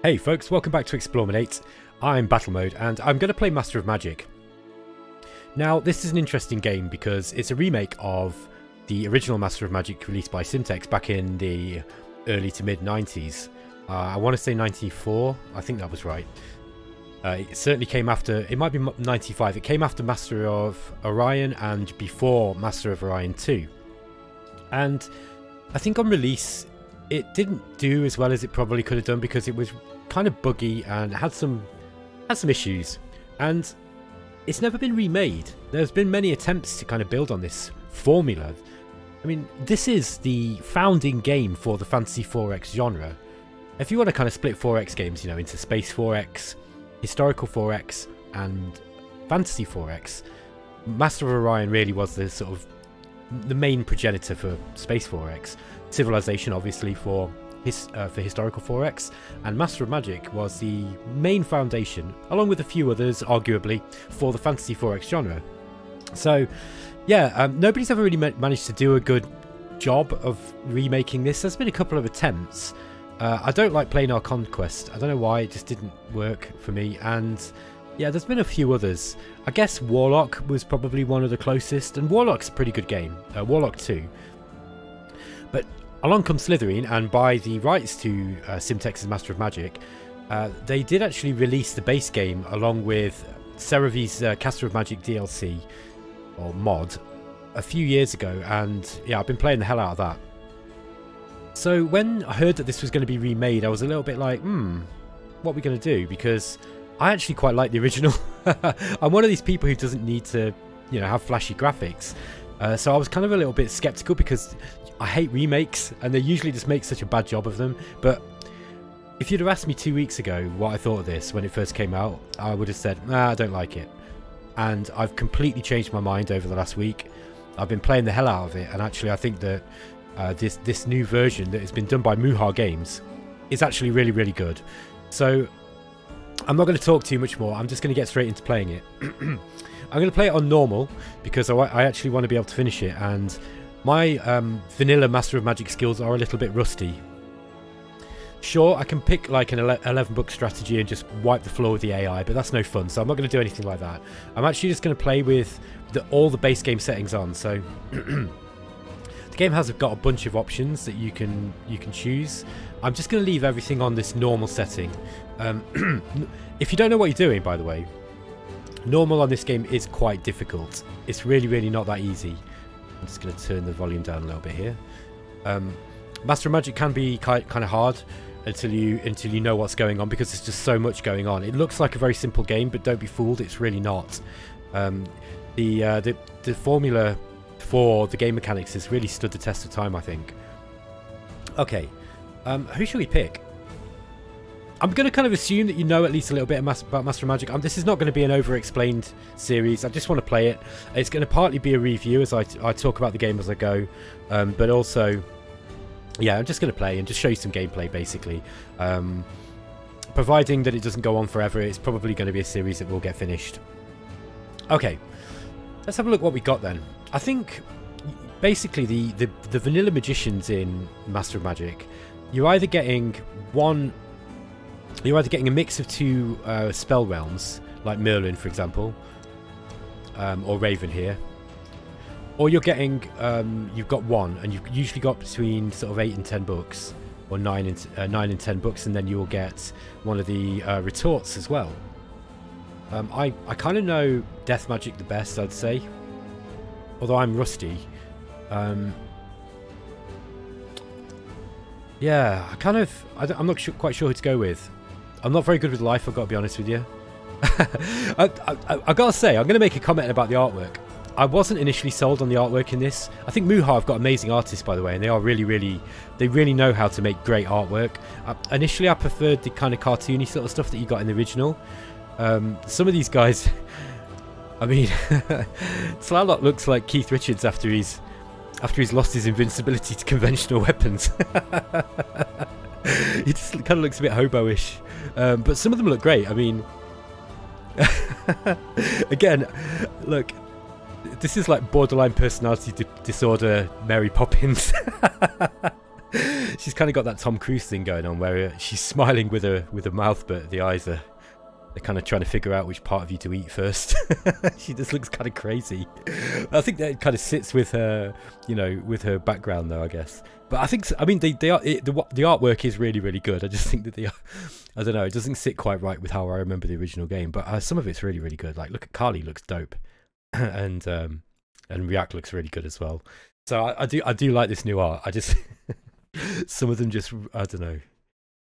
Hey folks, welcome back to eXplores. I'm BattleMode and I'm going to play Master of Magic. Now this is an interesting game because it's a remake of the original Master of Magic released by Simtex back in the early to mid 90s. I want to say 94, I think that was right. It certainly came after, it might be 95, it came after Master of Orion and before Master of Orion 2. And I think on release it didn't do as well as it probably could have done because it was kind of buggy and had some issues, and it's never been remade. There's been many attempts to kind of build on this formula. I mean, this is the founding game for the Fantasy 4X genre. If you want to kind of split 4X games, you know, into Space 4X, Historical 4X and Fantasy 4X, Master of Orion really was the sort of the main progenitor for Space 4X. Civilization obviously for Historical 4X, and Master of Magic was the main foundation, along with a few others arguably, for the Fantasy 4X genre. So yeah, nobody's ever really managed to do a good job of remaking this. There's been a couple of attempts. I don't like playing our Conquest. I don't know why, it just didn't work for me. And yeah, there's been a few others. I guess Warlock was probably one of the closest, and Warlock's a pretty good game. Warlock 2. But along comes Slytherin, and by the rights to Simtex's Master of Magic, they did actually release the base game along with Cerevi's Caster of Magic DLC, or mod, a few years ago, and yeah, I've been playing the hell out of that. So when I heard that this was going to be remade, I was a little bit like, what are we going to do? Because I actually quite like the original. I'm one of these people who doesn't need to, you know, have flashy graphics. So I was kind of a little bit skeptical because I hate remakes and they usually just make such a bad job of them. But if you'd have asked me 2 weeks ago what I thought of this when it first came out, I would have said, nah, I don't like it. And I've completely changed my mind over the last week. I've been playing the hell out of it, and actually I think that this new version that has been done by MuHa Games is actually really, really good. So I'm not going to talk too much more. I'm just going to get straight into playing it. I'm going to play it on normal because I actually want to be able to finish it, and my vanilla Master of Magic skills are a little bit rusty. Sure, I can pick like an 11 book strategy and just wipe the floor with the AI, but that's no fun, so I'm not going to do anything like that. I'm actually just going to play with all the base game settings on. So the game has got a bunch of options that you can choose. I'm just going to leave everything on this normal setting. If you don't know what you're doing, by the way, normal on this game is quite difficult. It's really, really not that easy. I'm just going to turn the volume down a little bit here. Master of Magic can be kind of hard until you know what's going on, because there's just so much going on. It looks like a very simple game, but don't be fooled, it's really not. The formula for the game mechanics has really stood the test of time, I think. Okay, who should we pick? I'm going to kind of assume that you know at least a little bit about Master of Magic. This is not going to be an over-explained series. I just want to play it. It's going to partly be a review as I talk about the game as I go, but also, yeah, I'm just going to play and just show you some gameplay, basically. Providing that it doesn't go on forever, it's probably going to be a series that will get finished. Okay, let's have a look what we got then. I think, basically, the vanilla magicians in Master of Magic, you're either getting a mix of two spell realms, like Merlin, for example, or Raven here, or you're getting you've got one, and you've usually got between sort of 8 and 10 books, or 9 and 10 books, and then you'll get one of the retorts as well. I kind of know Death Magic the best, I'd say, although I'm rusty. Yeah, I'm not quite sure who to go with. I'm not very good with life, I've got to be honest with you. I've got to say, I'm going to make a comment about the artwork. I wasn't initially sold on the artwork in this. I think MuHa have got amazing artists, by the way, and they are they really know how to make great artwork. Initially, I preferred the kind of cartoony sort of stuff that you got in the original. Some of these guys, I mean, Slalot looks like Keith Richards after he's lost his invincibility to conventional weapons. He just kind of looks a bit hobo-ish. But some of them look great. I mean, again, look, this is like borderline personality disorder Mary Poppins. she's kind of got that Tom Cruise thing going on where she's smiling with her mouth, but the eyes are they're kind of trying to figure out which part of you to eat first. She just looks kind of crazy. I think that kind of sits with her, you know, with her background though, I guess. But I think, I mean, the artwork is really, really good. I just think that I don't know, it doesn't sit quite right with how I remember the original game. But some of it's really, really good. Like, look at Carly, looks dope, and React looks really good as well. So I do like this new art. I just some of them just, I don't know,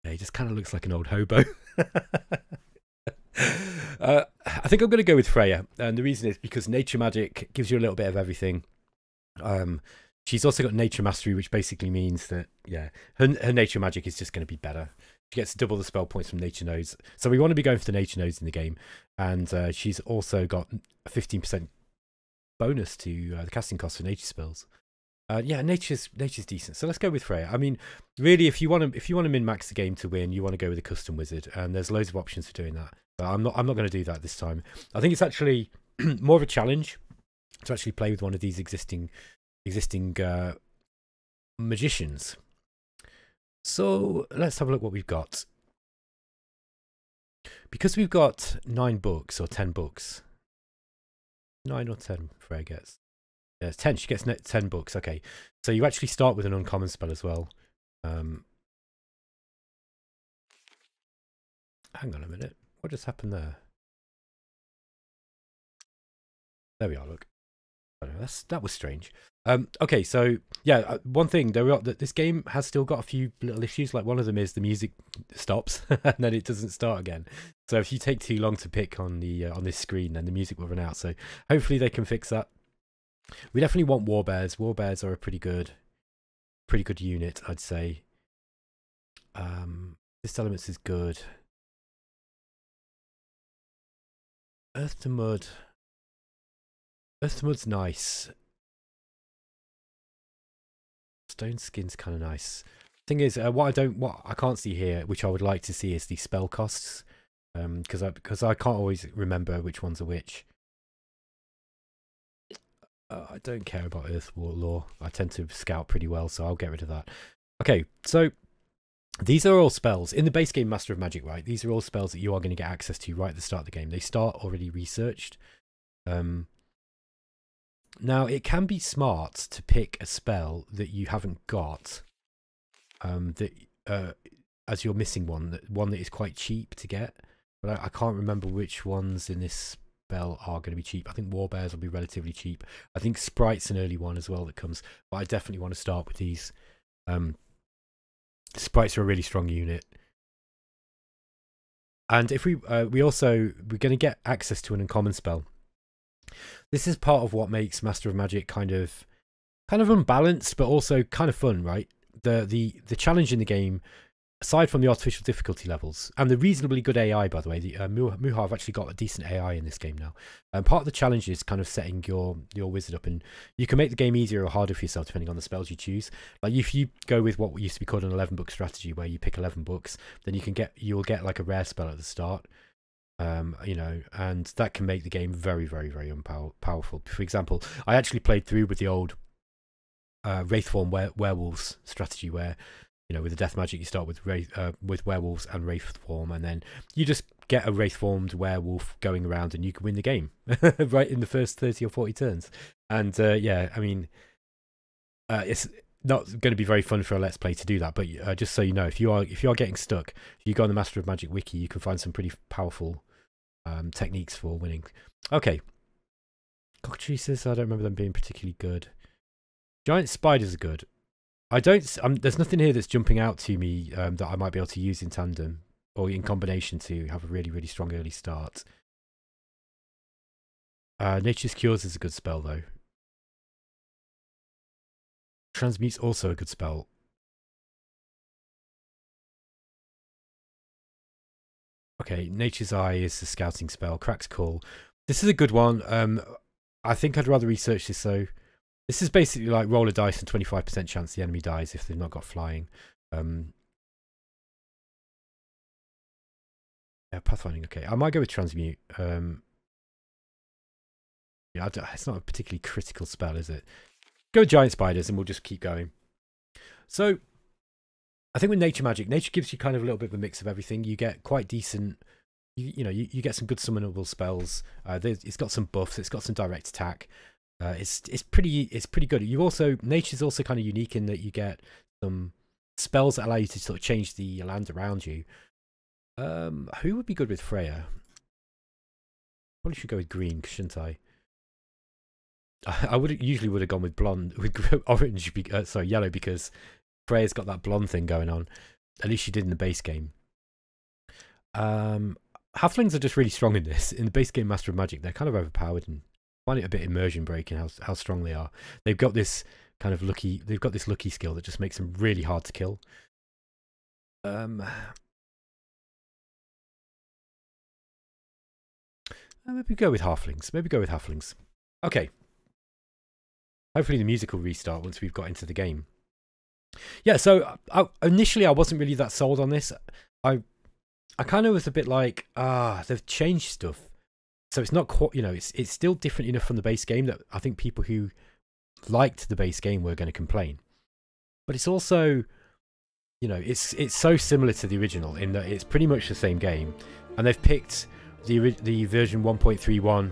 yeah, he just kind of looks like an old hobo. I think I'm going to go with Freya, and the reason is because nature magic gives you a little bit of everything. She's also got nature mastery, which basically means that, yeah, her nature magic is just going to be better. She gets double the spell points from nature nodes, so we want to be going for the nature nodes in the game. And she's also got a 15% bonus to the casting cost for nature spells. Yeah, nature's decent. So let's go with Freya. I mean, really, if you want to min-max the game to win, you want to go with a custom wizard, and there's loads of options for doing that. But I'm not going to do that this time. I think it's actually more of a challenge to actually play with one of these existing magicians. So let's have a look what we've got. Because we've got 9 books or 10 books. 9 or 10 Freya gets. Yeah, 10. She gets 10 books. Okay, so you actually start with an uncommon spell as well. Hang on a minute. What just happened there? There we are. Look. Oh, no, that was strange. Okay, so yeah, one thing this game has still got a few little issues. Like one of them is the music stops and then it doesn't start again. So if you take too long to pick on this screen, then the music will run out. So hopefully they can fix that. We definitely want warbears. Warbears are a pretty good unit, I'd say. This elements is good. Earth to mud. Earth to mud's nice. Stone skin's kind of nice. Thing is, what I can't see here, which I would like to see, is the spell costs. Because I can't always remember which ones are which. I don't care about Earth Law. I tend to scout pretty well, so I'll get rid of that. Okay, so these are all spells. In the base game Master of Magic, right? These are all spells that you are going to get access to right at the start of the game. They start already researched. Now, it can be smart to pick a spell that you haven't got, as you're missing one that is quite cheap to get. But I can't remember which ones in this spell are going to be cheap. I think Warbears will be relatively cheap. I think Sprite's an early one as well that comes, but I definitely want to start with these. Sprites are a really strong unit. And if we're going to get access to an uncommon spell. This is part of what makes Master of Magic kind of unbalanced, but also kind of fun, right? The challenge in the game, aside from the artificial difficulty levels and the reasonably good AI, by the way, the MuHa have actually got a decent AI in this game now. Part of the challenge is kind of setting your wizard up, and you can make the game easier or harder for yourself depending on the spells you choose. Like if you go with what used to be called an 11-book strategy, where you pick 11 books, then you'll get like a rare spell at the start. You know, and that can make the game very, very, very powerful. For example, I actually played through with the old Wraithform werewolves strategy, where, you know, with the death magic you start with werewolves and Wraithform, and then you just get a Wraithformed werewolf going around and you can win the game right in the first 30 or 40 turns. And yeah, I mean, it's not going to be very fun for a let's play to do that, but just so you know, if you are getting stuck, if you go on the Master of Magic wiki, you can find some pretty powerful techniques for winning. Okay, cockatrices, I don't remember them being particularly good. Giant spiders are good. I don't. There's nothing here that's jumping out to me that I might be able to use in tandem or in combination to have a really, really strong early start. Nature's Cures is a good spell though. Transmute's also a good spell. Okay, Nature's Eye is the scouting spell. Crack's Call. This is a good one. I think I'd rather research this though. This is basically like roll a dice and 25% chance the enemy dies if they've not got flying. Yeah, pathfinding. Okay, I might go with Transmute. Yeah, it's not a particularly critical spell, is it? Go with Giant Spiders and we'll just keep going. So I think with nature magic, nature gives you kind of a little bit of a mix of everything. You get quite decent, you get some good summonable spells. It's got some buffs. It's got some direct attack. It's pretty good. You also, nature's also kind of unique in that you get some spells that allow you to sort of change the land around you. Who would be good with Freya? Probably should go with green, shouldn't I? I usually would have gone with blonde, with orange, sorry, yellow, because Freya's got that blonde thing going on. At least she did in the base game. Halflings are just really strong in this. In the base game Master of Magic, they're kind of overpowered, and I find it a bit immersion breaking how strong they are. They've got this kind of lucky skill that just makes them really hard to kill. Maybe go with halflings. Okay. Hopefully the music will restart once we've got into the game. Yeah, so initially I wasn't really that sold on this. I kind of was a bit like, they've changed stuff. So it's not quite, it's still different enough from the base game that I think people who liked the base game were going to complain. But it's also, it's so similar to the original in that it's pretty much the same game. And they've picked the version 1.31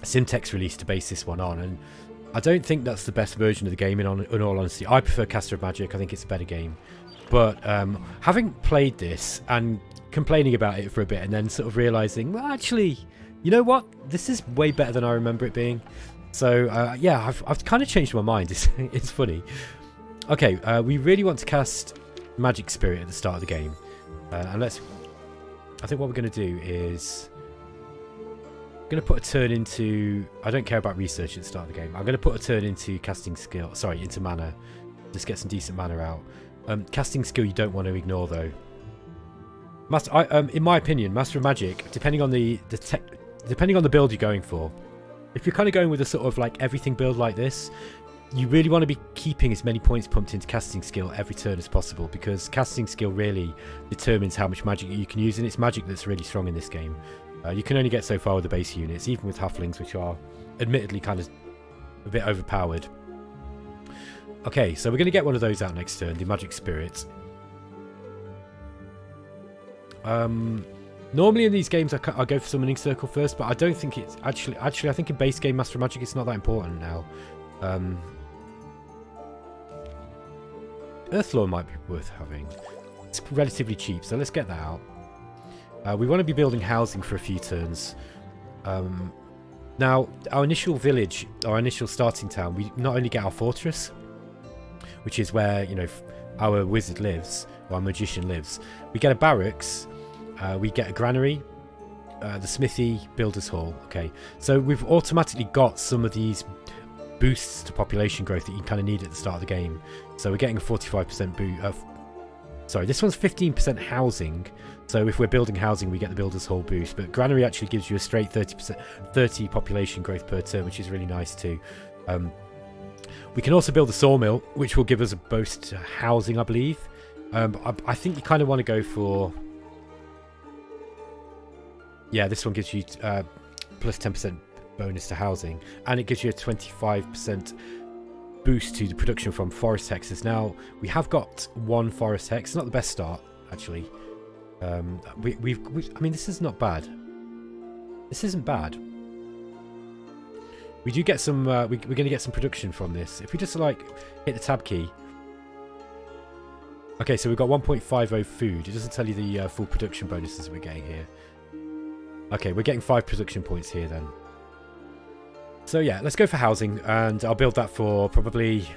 Simtex release to base this one on, and I don't think that's the best version of the game in all honesty. I prefer Master of Magic. I think it's a better game. But having played this and complaining about it for a bit and then sort of realising, well, actually, you know what? This is way better than I remember it being. So, yeah, I've kind of changed my mind. It's funny. Okay, we really want to cast Magic Spirit at the start of the game. And I think what we're going to do is I'm going to put a turn into, I don't care about research at the start of the game. I'm going to put a turn into casting skill, sorry, into mana. Just get some decent mana out. Casting skill you don't want to ignore though. In my opinion, Master of Magic, depending on the build you're going for, if you're kind of going with a sort of like everything build like this, you really want to be keeping as many points pumped into casting skill every turn as possible, because casting skill really determines how much magic you can use, and it's magic that's really strong in this game. You can only get so far with the base units, even with halflings, which are admittedly kind of a bit overpowered. Okay, so we're going to get one of those out next turn, the Magic Spirit. Normally in these games I go for Summoning Circle first, but I don't think it's actually I think in base game Master of Magic it's not that important now. Earthlore might be worth having. It's relatively cheap, so let's get that out. We want to be building housing for a few turns. Now, our initial village, our initial starting town, we not only get our fortress, which is where, our wizard lives, or our magician lives. We get a barracks, we get a granary, the smithy, builder's hall. Okay, so we've automatically got some of these boosts to population growth that you kind of need at the start of the game. So we're getting a 45% boost. Sorry, this one's 15% housing. So if we're building housing, we get the builder's hall boost. But granary actually gives you a straight 30 population growth per turn, which is really nice too. We can also build a sawmill, which will give us a boost to housing, I believe. I think you kind of want to go for... Yeah, this one gives you plus 10% bonus to housing, and it gives you a 25% boost to the production from forest hexes. Now, we have got one forest hex. Not the best start, actually. I mean, this is not bad. This isn't bad. We do get some, we're going to get some production from this. If we just, like, hit the tab key. Okay, so we've got 1.50 food. It doesn't tell you the full production bonuses we're getting here. Okay, we're getting 5 production points here, then. So, yeah, let's go for housing, and I'll build that for probably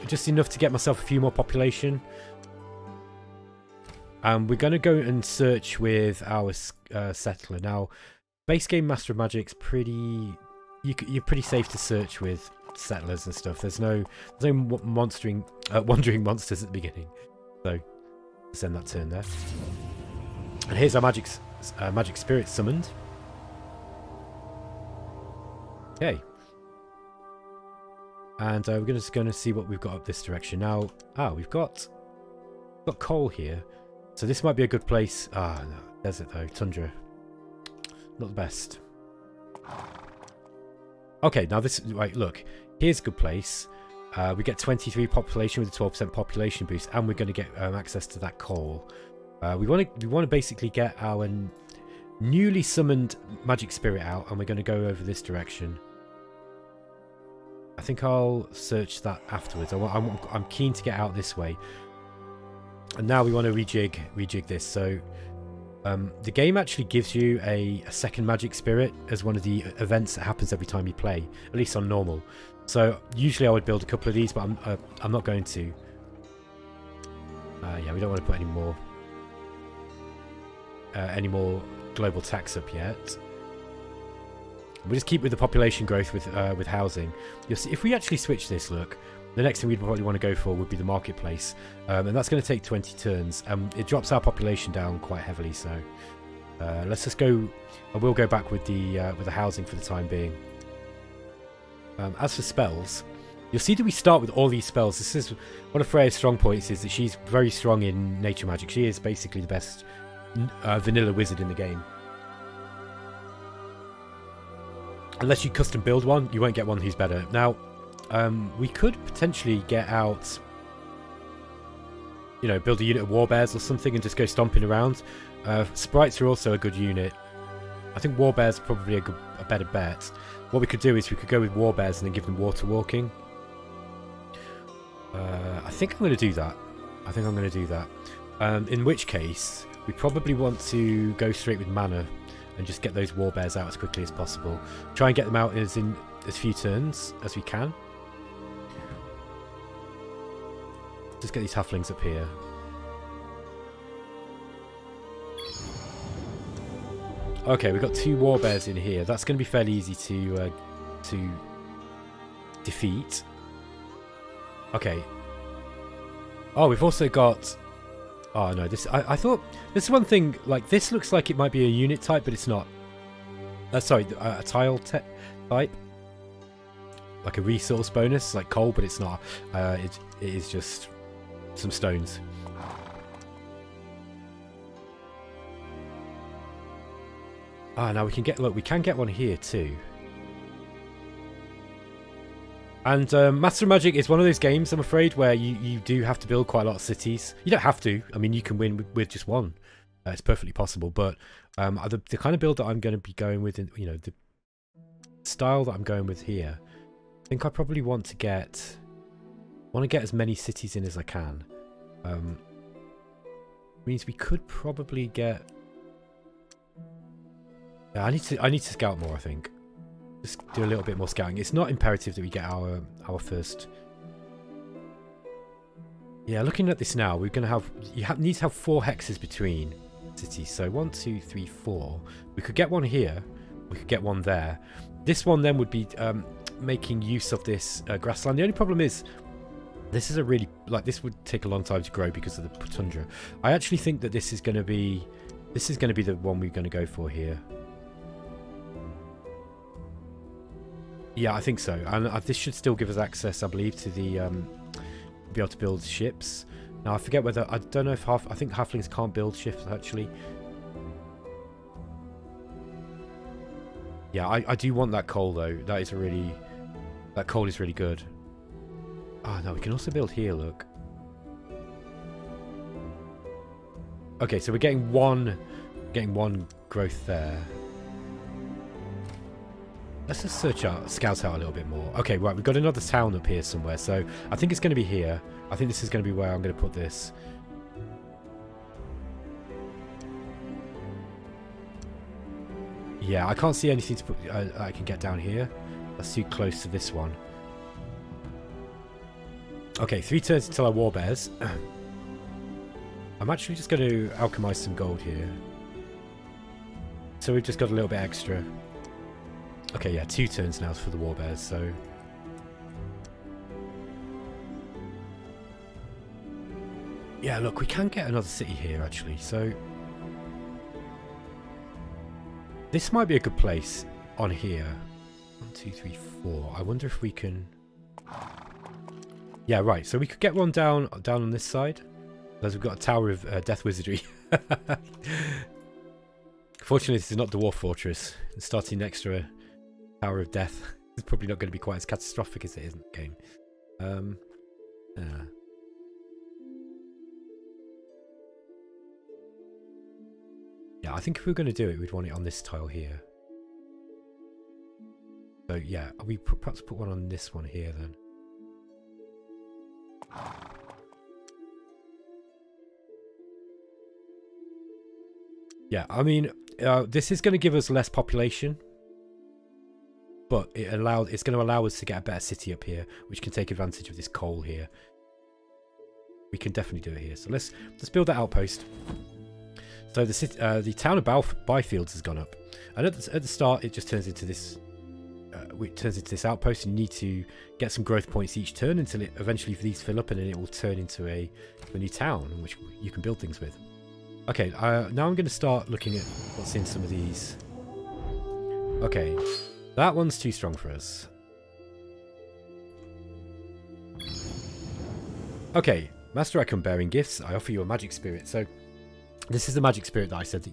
just enough to get myself a few more population. And we're going to go and search with our settler. Now, base game Master of Magic's pretty... You're pretty safe to search with settlers and stuff. There's no wandering monsters at the beginning. So, send that turn there. And here's our magic spirit summoned. Okay. And we're just going to see what we've got up this direction. Now, we've got coal here. So this might be a good place. No, desert though, tundra. Not the best. Okay, now this, right, look. Here's a good place. We get 23 population with a 12% population boost, and we're going to get access to that coal. We want to basically get our newly summoned magic spirit out, and we're going to go over this direction. I think I'll search that afterwards. I'm keen to get out this way. And now we want to rejig this. So the game actually gives you a second magic spirit as one of the events that happens every time you play, at least on normal. So usually I would build a couple of these, but I'm not going to. Yeah, we don't want to put any more global tax up yet. We'll just keep with the population growth with housing. You'll see, if we actually switch this, look, the next thing we'd probably want to go for would be the marketplace, and that's going to take 20 turns. It drops our population down quite heavily, so let's just go. I will go back with the housing for the time being. As for spells, you'll see that we start with all these spells. This is one of Freya's strong points, is that she's very strong in nature magic. She is basically the best vanilla wizard in the game. Unless you custom build one, you won't get one who's better. Now, we could potentially get out, you know, build a unit of warbears or something and just go stomping around. Sprites are also a good unit. I think warbears are probably a better bet. What we could do is we could go with warbears and then give them water walking. I think I'm going to do that. In which case, we probably want to go straight with mana and just get those warbears out as quickly as possible. Try and get them out in as few turns as we can. Just get these halflings up here. Okay, we've got 2 warbears in here. That's going to be fairly easy to defeat. Okay. Oh, we've also got... Oh no, this I thought this is one thing. Like, this looks like it might be a unit type, but it's not. Sorry, a tile type, like a resource bonus, like coal, but it's not. It is just some stones. Ah, now we can get. Look, we can get one here too. And Master of Magic is one of those games, I'm afraid, where you do have to build quite a lot of cities. You don't have to. I mean, you can win with just one. It's perfectly possible. But the kind of build that I'm going to be going with, you know, the style that I'm going with here, I think I probably want to get as many cities in as I can. Means we could probably get. Yeah, I need to scout more, I think. Just do a little bit more scouting. It's not imperative that we get our first. Yeah, looking at this now, we're going to have. Need to have 4 hexes between cities. So 1, 2, 3, 4. We could get one here. We could get one there. This one then would be making use of this grassland. The only problem is, this is a really this would take a long time to grow because of the tundra. I actually think that this is going to be the one we're going to go for here. Yeah, I think so, and this should still give us access, I believe, to the be able to build ships. Now I forget whether I don't know if I think halflings can't build ships actually. Yeah, I do want that coal though. That coal is really good. Ah, no, we can also build here. Look. Okay, so we're getting one growth there. Let's just scout out a little bit more. Okay, right, we've got another town up here somewhere, so I think it's going to be here. I think this is going to be where I'm going to put this. Yeah, I can't see anything to put. I can get down here. That's too close to this one. Okay, 3 turns until our warbears. I'm actually just going to alchemize some gold here. So we've just got a little bit extra. Okay, yeah, 2 turns now for the warbears, so... Yeah, look, we can get another city here, actually, so... This might be a good place on here. 1, 2, 3, 4. I wonder if we can... Yeah, right, so we could get one down on this side. Because we've got a Tower of Death Wizardry. Fortunately, this is not Dwarf Fortress. It's starting next to a Tower of Death. It's probably not going to be quite as catastrophic as it is in the game. Yeah. Yeah, I think if we were going to do it, we'd want it on this tile here. So yeah, we perhaps put one on this one here then. Yeah, I mean, this is going to give us less population, but it's going to allow us to get a better city up here, which can take advantage of this coal here. We can definitely do it here. So let's build that outpost. So the town of Byfields has gone up, and at the start it just turns into this. It turns into this outpost, and you need to get some growth points each turn until it eventually these fill up, and then it will turn into a new town in which you can build things with. Okay, now I'm going to start looking at what's in some of these. Okay, that one's too strong for us. Okay, Master Icon bearing gifts. I offer you a magic spirit. So this is the magic spirit that I said that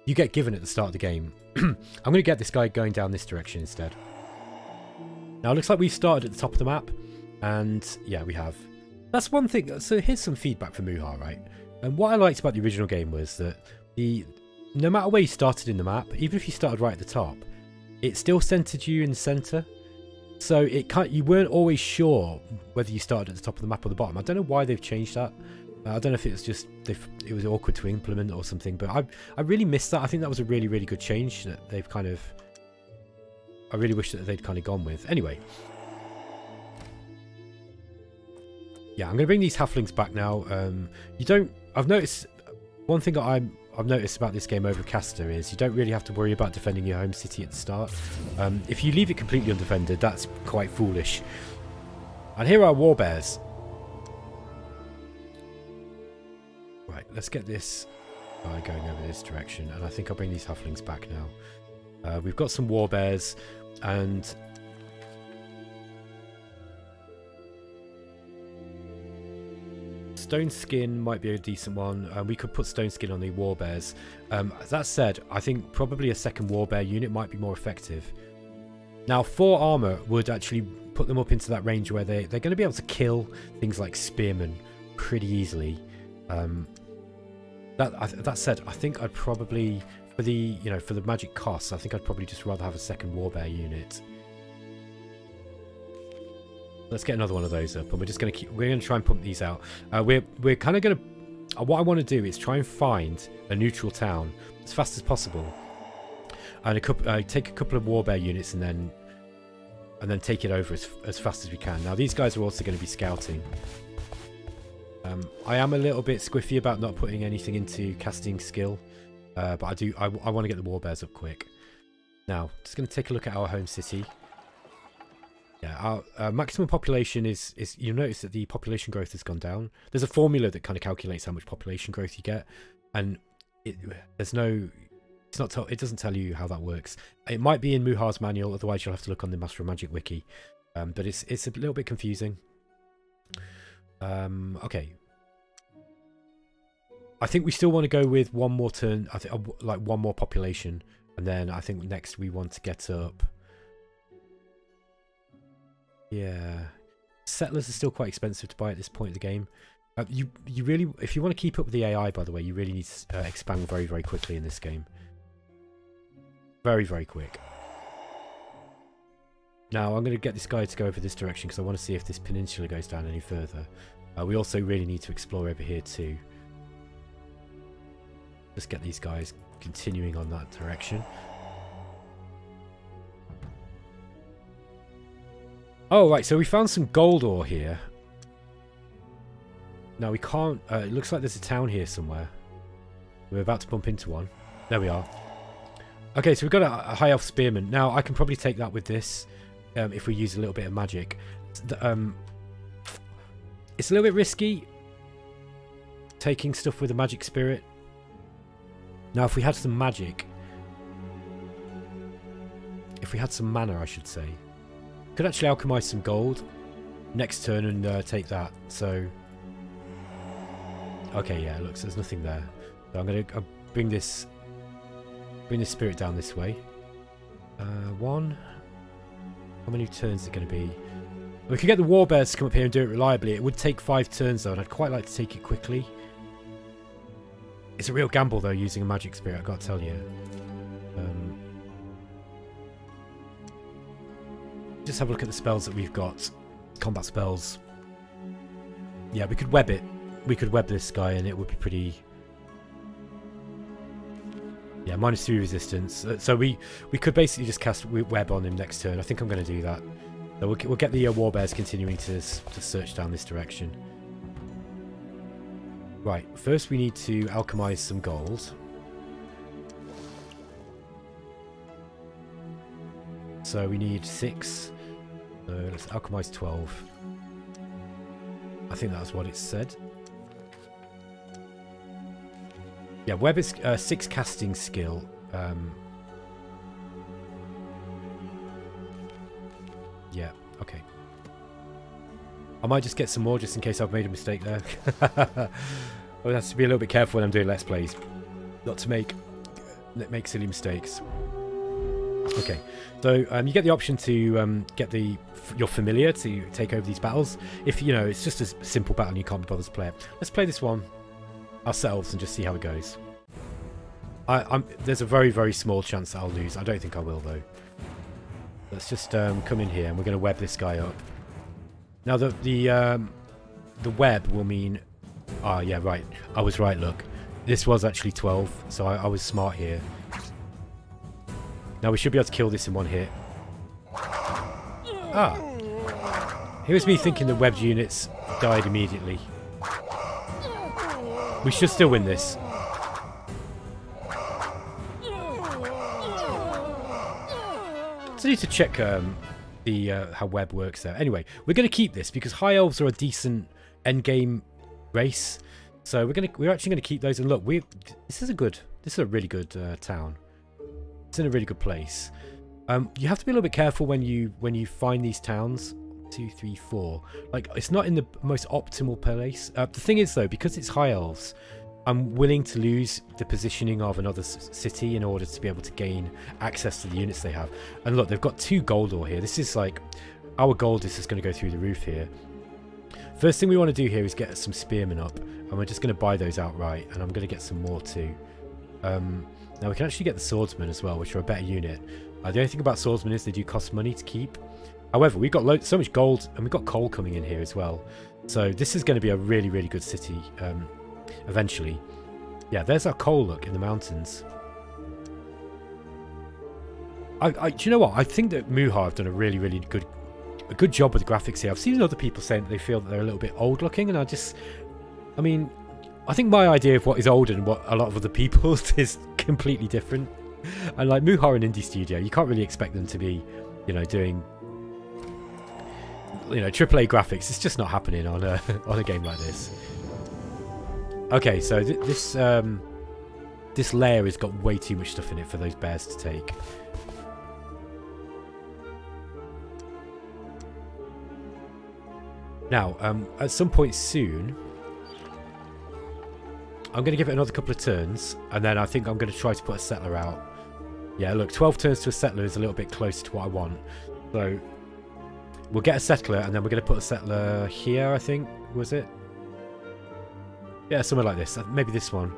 you get given at the start of the game. I'm going to get this guy going down this direction instead. Now it looks like we've started at the top of the map, and yeah, we have. That's one thing. So here's some feedback from MuHa, right? And what I liked about the original game was that no matter where you started in the map, even if you started right at the top, it still centered you in the center. So you weren't always sure whether you started at the top of the map or the bottom. I don't know why they've changed that. I don't know if it was just it was awkward to implement or something, but I really missed that. I think that was a really, really good change that they've kind of. I really wish that they'd kind of gone with. Anyway. Yeah, I'm going to bring these halflings back now. I've noticed one thing that I've noticed about this game over Caster is you don't really have to worry about defending your home city at the start. If you leave it completely undefended, that's quite foolish. And here are warbears. Right, let's get this guy going over this direction, and I think I'll bring these halflings back now. We've got some warbears, and stone skin might be a decent one. We could put stone skin on the warbears. That said, I think probably a second warbear unit might be more effective. Now 4 armor would actually put them up into that range where they're going to be able to kill things like spearmen pretty easily. That said, I think I'd probably for the magic costs, I think I'd probably just rather have a second warbear unit. Let's get another one of those up, and we're going to try and pump these out. We're kind of going to what I want to do is try and find a neutral town as fast as possible, and take a couple of warbear units and then take it over as fast as we can. Now these guys are also going to be scouting. I am a little bit squiffy about not putting anything into casting skill, but I want to get the warbears up quick. Now, just going to take a look at our home city. Yeah, our maximum population is you'll notice that the population growth has gone down. There's a formula that kind of calculates how much population growth you get, and it doesn't tell you how that works. It might be in MuHa's manual, otherwise you'll have to look on the Master of Magic wiki. But it's a little bit confusing. Okay. I think we still want to go with one more turn. I think like one more population, and then I think next we want to get up. Yeah, settlers are still quite expensive to buy at this point of the game. You really, if you want to keep up with the AI, by the way, you really need to expand very, very quickly in this game. Very, very quick. Now I'm going to get this guy to go over this direction because I want to see if this peninsula goes down any further. We also really need to explore over here too. Let's get these guys continuing on that direction. Oh, right, so we found some gold ore here. Now we can't... it looks like there's a town here somewhere. We're about to bump into one. There we are. Okay, so we've got a high elf spearman. Now, I can probably take that with this if we use a little bit of magic. It's a little bit risky taking stuff with a magic spirit. Now, if we had some magic... If we had some mana, I should say. Could actually alchemize some gold next turn and take that. So, okay, yeah, it looks there's nothing there. So I'm gonna bring this spirit down this way. One. How many turns is it going to be? We could get the Warbears to come up here and do it reliably. It would take 5 turns though, and I'd quite like to take it quickly. It's a real gamble though, using a magic spirit, I've got to tell you. Just have a look at the spells that we've got. Combat spells. Yeah, we could web it. We could web this guy and it would be pretty... Yeah, -3 resistance. So we could basically just cast web on him next turn. I think I'm going to do that. So we'll get the Warbears continuing to search down this direction. Right, first we need to alchemize some gold. So we need 6. So let's alchemize 12. I think that's what it said. Yeah, web is 6 casting skill. Yeah, okay. I might just get some more just in case I've made a mistake there. I'll have to be a little bit careful when I'm doing Let's Plays. Not to make silly mistakes. Okay, so you get the option to get your familiar to take over these battles. If, you know, it's just a simple battle and you can't be bothered to play it. Let's play this one ourselves and just see how it goes. There's a very, very small chance that I'll lose. I don't think I will, though. Let's just come in here and we're going to web this guy up. Now, the web will mean... Ah, yeah, right. I was right, look. This was actually 12, so I was smart here. Now, we should be able to kill this in one hit. Ah. Here's me thinking the webbed units died immediately. We should still win this. So I need to check how web works there. Anyway, we're going to keep this because high elves are a decent endgame race. So we're actually going to keep those. And look, this is a really good town. It's in a really good place. You have to be a little bit careful when you find these towns. 2, 3, 4. Like, it's not in the most optimal place. The thing is, though, because it's high elves, I'm willing to lose the positioning of another city in order to be able to gain access to the units they have. And look, they've got 2 gold ore here. This is like, our gold is just going to go through the roof here. First thing we want to do here is get some spearmen up, and we're just going to buy those outright, and I'm going to get some more too. Now we can actually get the swordsmen as well, which are a better unit. The only thing about swordsmen is they do cost money to keep. However, we've got so much gold, and we've got coal coming in here as well. So this is going to be a really, really good city eventually. Yeah, there's our coal, look, in the mountains. Do you know what? I think that MuHa have done a really, really good job with the graphics here. I've seen other people saying that they feel that they're a little bit old looking, and I mean, I think my idea of what is old and what a lot of other people's is completely different. And like MuHa and indie studio, you can't really expect them to be, you know, doing, you know, AAA graphics. It's just not happening on a game like this. Okay, so this layer has got way too much stuff in it for those bears to take. Now, at some point soon, I'm going to give it another couple of turns, and then I think I'm going to try to put a settler out. Yeah, look, 12 turns to a settler is a little bit closer to what I want. So, we'll get a settler, and then we're going to put a settler here, I think. Was it? Yeah, somewhere like this. Maybe this one.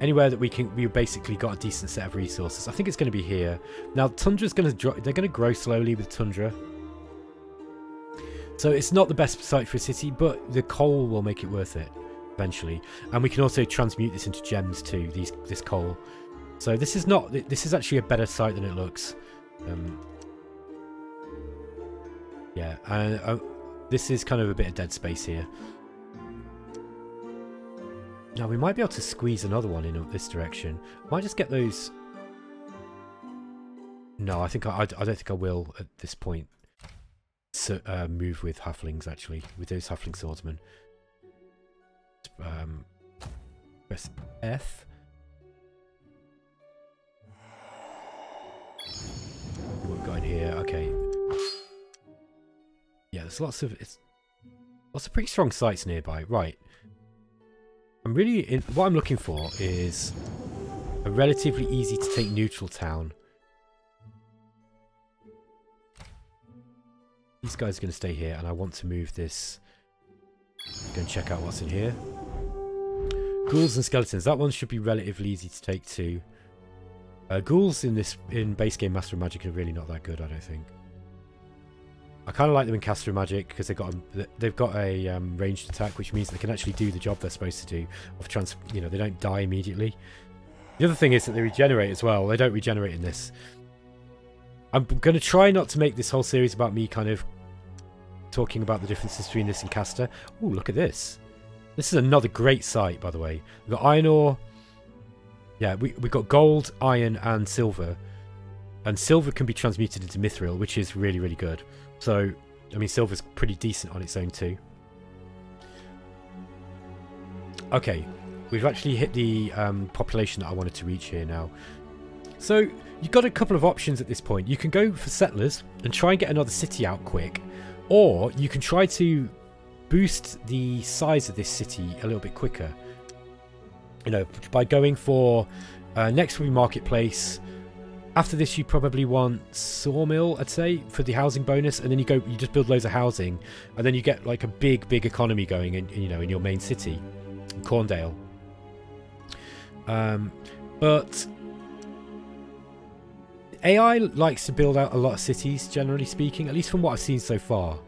Anywhere that we basically got a decent set of resources. I think it's going to be here. Now, Tundra's going to drop. They're going to grow slowly with Tundra. So it's not the best site for a city, but the coal will make it worth it eventually. And we can also transmute this into gems too, this coal. So this is actually a better site than it looks. Yeah, and this is kind of a bit of dead space here. Now we might be able to squeeze another one in this direction. I might just get those. No, I don't think I will at this point. Move with halflings, actually, with those halfling swordsmen. Press F. What we've got in here, okay. Yeah, there's lots of pretty strong sites nearby. Right. What I'm looking for is a relatively easy to take neutral town. these guys are going to stay here, and I want to move this. Go and check out what's in here. Ghouls and skeletons. That one should be relatively easy to take too. Ghouls in base game Master of Magic are really not that good, I don't think. I kind of like them in Caster of Magic because they've got a ranged attack, which means they can actually do the job they're supposed to do. You know, they don't die immediately. The other thing is that they regenerate as well. They don't regenerate in this. I'm going to try not to make this whole series about me kind of talking about the differences between this and Caster. Oh, look at this. This is another great site, by the way. We've got iron ore. Yeah, we've got gold, iron, and silver. And silver can be transmuted into mithril, which is really, really good. So, I mean, silver's pretty decent on its own too. Okay, we've actually hit the population that I wanted to reach here now. So, you've got a couple of options at this point. You can go for settlers and try and get another city out quick. Or you can try to boost the size of this city a little bit quicker. You know, by going for next will be marketplace. After this, you probably want sawmill, I'd say, for the housing bonus, and then you just build loads of housing, and then you get like a big economy going in, you know, in your main city, Corndale. But AI likes to build out a lot of cities, generally speaking, at least from what I've seen so far.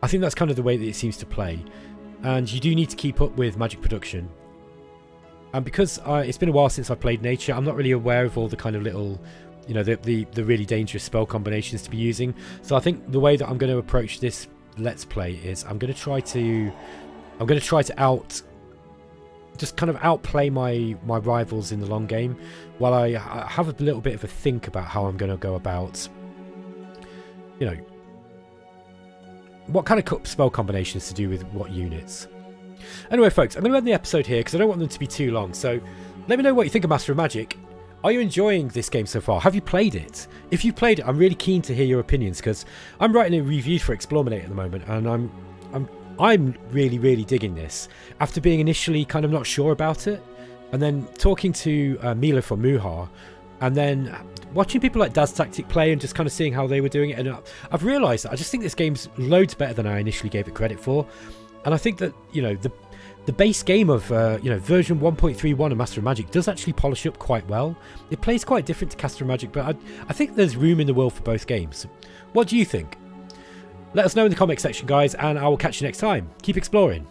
I think that's kind of the way that it seems to play, and you do need to keep up with magic production. And because it's been a while since I played Nature, I'm not really aware of all the kind of little, you know, the really dangerous spell combinations to be using. So I think the way that I'm going to approach this Let's Play is I'm going to try to just kind of outplay my rivals in the long game, while I have a little bit of a think about how I'm going to go about, you know, what kind of spell combinations to do with what units. Anyway, folks, I'm going to end the episode here because I don't want them to be too long. So let me know what you think of Master of Magic. Are you enjoying this game so far? Have you played it? If you've played it, I'm really keen to hear your opinions, because I'm writing a review for eXplores at the moment, and I'm really digging this after being initially kind of not sure about it, and then talking to Mila from MuHa, and then watching people like Daz Tactic play and just kind of seeing how they were doing it. And I've realised that I just think this game's loads better than I initially gave it credit for. And I think that, you know, the base game of, you know, version 1.31 of Master of Magic does actually polish up quite well. It plays quite different to Caster of Magic, but I think there's room in the world for both games. What do you think? Let us know in the comment section, guys, and I will catch you next time. Keep exploring.